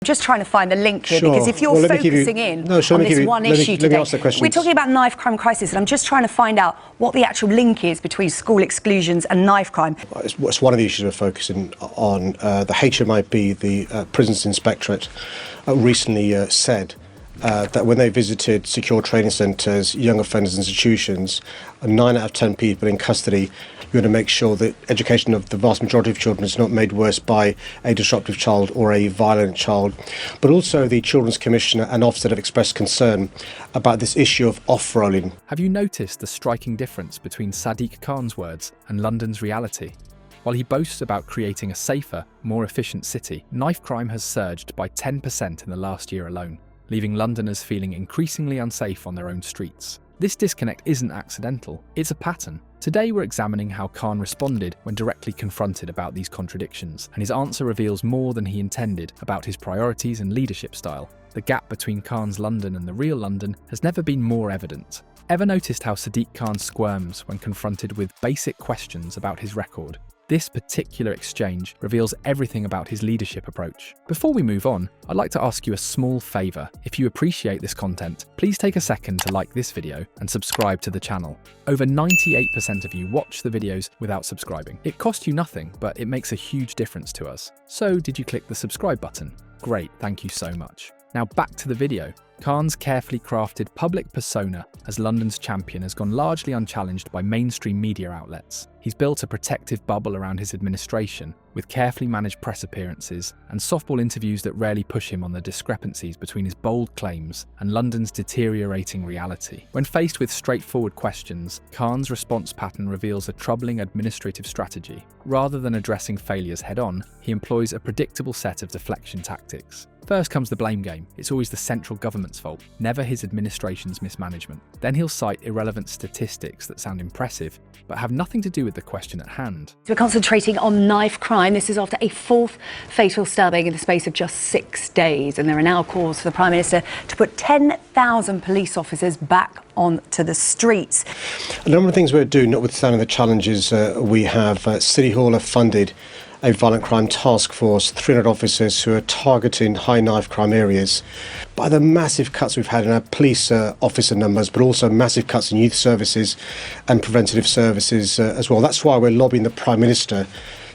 Just trying to find the link here, Sure. because if you're focusing in on this one issue today, we're talking about knife crime crisis, and I'm just trying to find out what the actual link is between school exclusions and knife crime. It's one of the issues we're focusing on. The HMIB, the Prisons Inspectorate, recently said that when they visited secure training centres, young offenders institutions, 9 out of 10 people in custody, you want to make sure that education of the vast majority of children is not made worse by a disruptive child or a violent child. But also the Children's Commissioner and Ofsted have expressed concern about this issue of off-rolling. Have you noticed the striking difference between Sadiq Khan's words and London's reality? While he boasts about creating a safer, more efficient city, knife crime has surged by 10% in the last year alone, leaving Londoners feeling increasingly unsafe on their own streets. This disconnect isn't accidental, it's a pattern. Today we're examining how Khan responded when directly confronted about these contradictions, and his answer reveals more than he intended about his priorities and leadership style. The gap between Khan's London and the real London has never been more evident. Ever noticed how Sadiq Khan squirms when confronted with basic questions about his record? This particular exchange reveals everything about his leadership approach. Before we move on, I'd like to ask you a small favour. If you appreciate this content, please take a second to like this video and subscribe to the channel. Over 98% of you watch the videos without subscribing. It costs you nothing, but it makes a huge difference to us. So did you click the subscribe button? Great, thank you so much. Now back to the video. Khan's carefully crafted public persona as London's champion has gone largely unchallenged by mainstream media outlets. He's built a protective bubble around his administration, with carefully managed press appearances and softball interviews that rarely push him on the discrepancies between his bold claims and London's deteriorating reality. When faced with straightforward questions, Khan's response pattern reveals a troubling administrative strategy. Rather than addressing failures head-on, he employs a predictable set of deflection tactics. First comes the blame game. It's always the central government's fault, never his administration's mismanagement. Then he'll cite irrelevant statistics that sound impressive, but have nothing to do with the question at hand. We're concentrating on knife crime. This is after a 4th fatal stabbing in the space of just 6 days, and there are now calls for the Prime Minister to put 10,000 police officers back onto the streets. A number of things we're doing, notwithstanding the challenges we have. City Hall have funded a violent crime task force, 300 officers who are targeting high knife crime areas. By the massive cuts we've had in our police officer numbers, but also massive cuts in youth services and preventative services as well. That's why we're lobbying the Prime Minister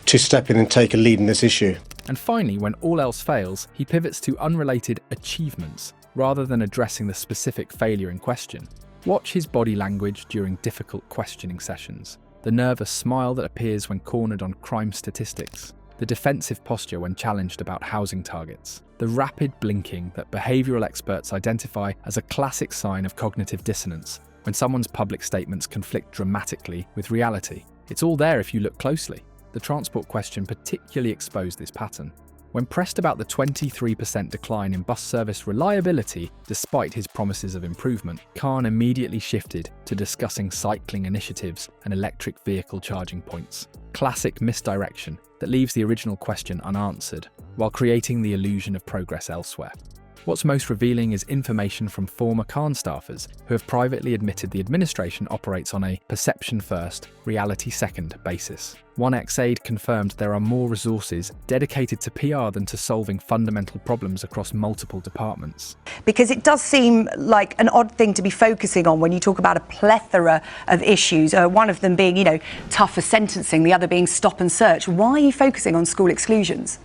to step in and take a lead in this issue. And finally, when all else fails, he pivots to unrelated achievements, rather than addressing the specific failure in question. Watch his body language during difficult questioning sessions. The nervous smile that appears when cornered on crime statistics, the defensive posture when challenged about housing targets, the rapid blinking that behavioural experts identify as a classic sign of cognitive dissonance when someone's public statements conflict dramatically with reality. It's all there if you look closely. The transport question particularly exposed this pattern. When pressed about the 23% decline in bus service reliability despite his promises of improvement, Khan immediately shifted to discussing cycling initiatives and electric vehicle charging points. Classic misdirection that leaves the original question unanswered, while creating the illusion of progress elsewhere. What's most revealing is information from former Khan staffers who have privately admitted the administration operates on a perception-first, reality-second basis. One ex-aide confirmed there are more resources dedicated to PR than to solving fundamental problems across multiple departments. Because it does seem like an odd thing to be focusing on when you talk about a plethora of issues, one of them being, tougher sentencing, the other being stop and search. Why are you focusing on school exclusions?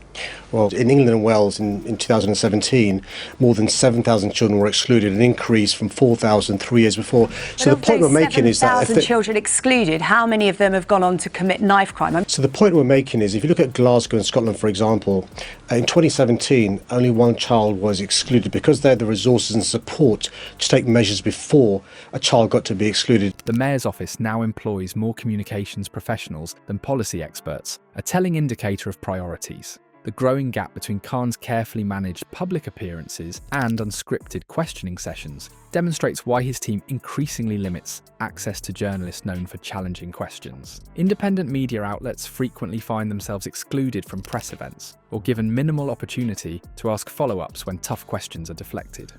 Well, in England and Wales in 2017, more than 7,000 children were excluded, an increase from 4,000 3 years before. So the point we're making is that 7,000 children excluded, how many of them have gone on to commit knife crime? So the point we're making is, if you look at Glasgow and Scotland, for example, in 2017, only 1 child was excluded because they had the resources and support to take measures before a child got to be excluded. The Mayor's office now employs more communications professionals than policy experts, a telling indicator of priorities. The growing gap between Khan's carefully managed public appearances and unscripted questioning sessions demonstrates why his team increasingly limits access to journalists known for challenging questions. Independent media outlets frequently find themselves excluded from press events or given minimal opportunity to ask follow-ups when tough questions are deflected.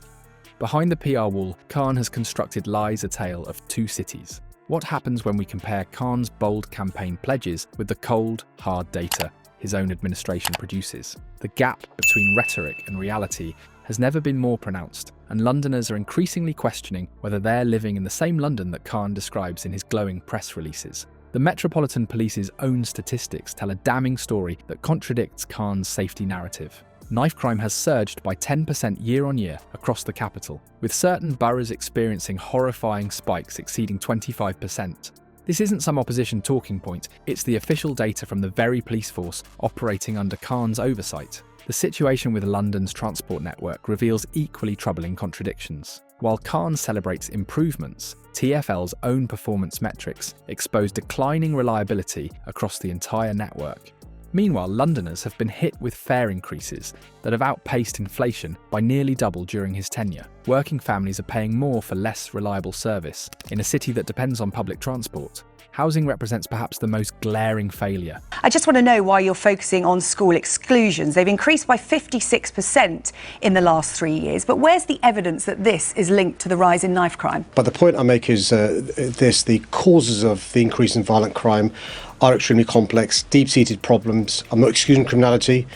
Behind the PR wall, Khan has constructed lies a tale of 2 cities. What happens when we compare Khan's bold campaign pledges with the cold, hard data his own administration produces. The gap between rhetoric and reality has never been more pronounced, and Londoners are increasingly questioning whether they're living in the same London that Khan describes in his glowing press releases. The Metropolitan Police's own statistics tell a damning story that contradicts Khan's safety narrative. Knife crime has surged by 10% year-on-year across the capital, with certain boroughs experiencing horrifying spikes exceeding 25%. This isn't some opposition talking point, it's the official data from the very police force operating under Khan's oversight. The situation with London's transport network reveals equally troubling contradictions. While Khan celebrates improvements, TfL's own performance metrics expose declining reliability across the entire network. Meanwhile, Londoners have been hit with fare increases that have outpaced inflation by nearly double during his tenure. Working families are paying more for less reliable service in a city that depends on public transport. Housing represents perhaps the most glaring failure. I just want to know why you're focusing on school exclusions. They've increased by 56% in the last 3 years. But where's the evidence that this is linked to the rise in knife crime? But the point I make is the causes of the increase in violent crime are extremely complex, deep-seated problems. I'm not excusing criminality,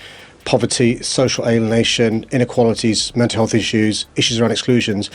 poverty, social alienation, inequalities, mental health issues, issues around exclusions.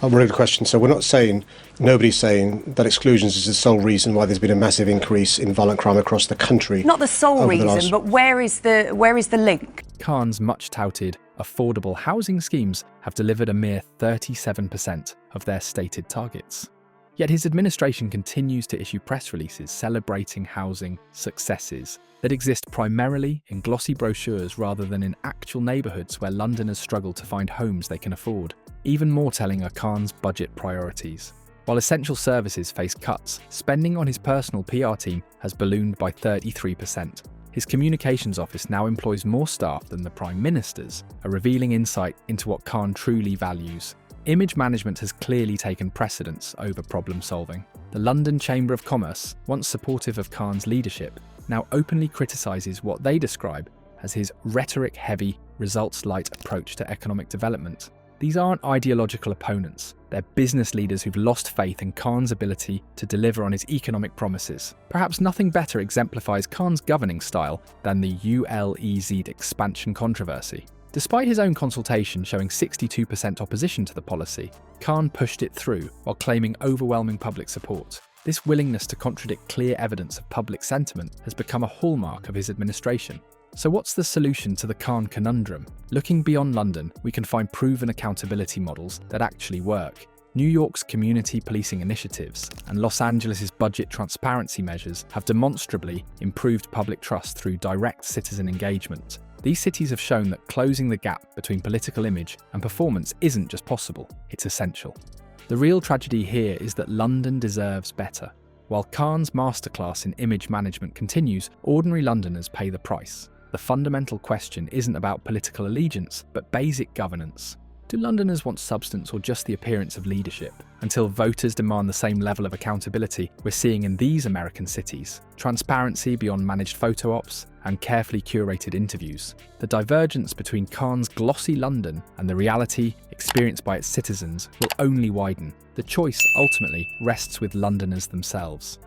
A really good question. So we're not saying, nobody's saying that exclusions is the sole reason why there's been a massive increase in violent crime across the country. Not the sole reason, but where is the link? Khan's much-touted, affordable housing schemes have delivered a mere 37% of their stated targets. Yet his administration continues to issue press releases celebrating housing successes that exist primarily in glossy brochures rather than in actual neighbourhoods where Londoners struggle to find homes they can afford. Even more telling are Khan's budget priorities. While essential services face cuts, spending on his personal PR team has ballooned by 33%. His communications office now employs more staff than the Prime Minister's, a revealing insight into what Khan truly values. Image management has clearly taken precedence over problem solving. The London Chamber of Commerce, once supportive of Khan's leadership, now openly criticises what they describe as his rhetoric-heavy, results-light approach to economic development. These aren't ideological opponents, they're business leaders who've lost faith in Khan's ability to deliver on his economic promises. Perhaps nothing better exemplifies Khan's governing style than the ULEZ expansion controversy. Despite his own consultation showing 62% opposition to the policy, Khan pushed it through while claiming overwhelming public support. This willingness to contradict clear evidence of public sentiment has become a hallmark of his administration. So what's the solution to the Khan conundrum? Looking beyond London, we can find proven accountability models that actually work. New York's community policing initiatives and Los Angeles' budget transparency measures have demonstrably improved public trust through direct citizen engagement. These cities have shown that closing the gap between political image and performance isn't just possible, it's essential. The real tragedy here is that London deserves better. While Khan's masterclass in image management continues, ordinary Londoners pay the price. The fundamental question isn't about political allegiance, but basic governance. Do Londoners want substance or just the appearance of leadership? Until voters demand the same level of accountability we're seeing in these American cities, transparency beyond managed photo ops and carefully curated interviews, the divergence between Khan's glossy London and the reality experienced by its citizens will only widen. The choice ultimately rests with Londoners themselves.